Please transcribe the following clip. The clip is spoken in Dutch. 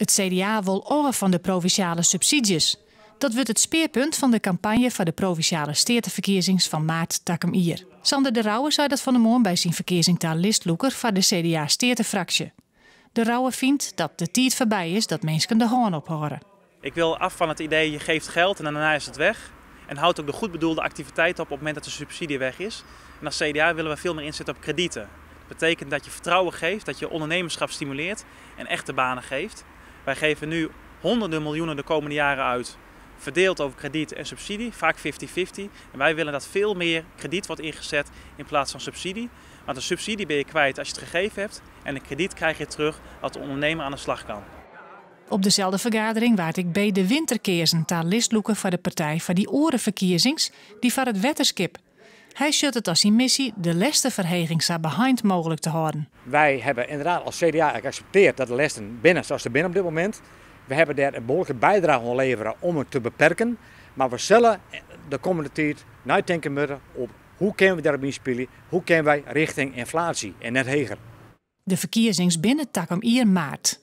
Het CDA wil af van de provinciale subsidies. Dat wordt het speerpunt van de campagne voor de provinciale stedenverkiezings van maart takem hier. Sander de Rauwe zei dat van de morgen bij zijn verkiezing ter listloeker van de CDA-stedenfractie. De Rauwe vindt dat de tijd voorbij is dat mensen de hoorn ophoren. Ik wil af van het idee je geeft geld en daarna is het weg. En houdt ook de goed bedoelde activiteit op het moment dat de subsidie weg is. En als CDA willen we veel meer inzetten op kredieten. Dat betekent dat je vertrouwen geeft, dat je ondernemerschap stimuleert en echte banen geeft. Wij geven nu honderden miljoenen de komende jaren uit, verdeeld over krediet en subsidie, vaak 50-50. En wij willen dat veel meer krediet wordt ingezet in plaats van subsidie. Want een subsidie ben je kwijt als je het gegeven hebt en een krediet krijg je terug als de ondernemer aan de slag kan. Op dezelfde vergadering waard ik bij de winterkeersen ter listloeken voor de partij voor die orenverkiezings die voor het wetterskip. Hij zult het als zijn missie de lestenverheging zo behind mogelijk te houden. Wij hebben inderdaad als CDA geaccepteerd dat de lesten binnen zoals ze binnen op dit moment. We hebben daar een behoorlijke bijdrage aan leveren om het te beperken. Maar we zullen de komende tijd nadenken moeten op hoe kunnen we daarop inspelen, hoe kunnen wij richting inflatie en net heger. De verkiezings binnen takem hier maart.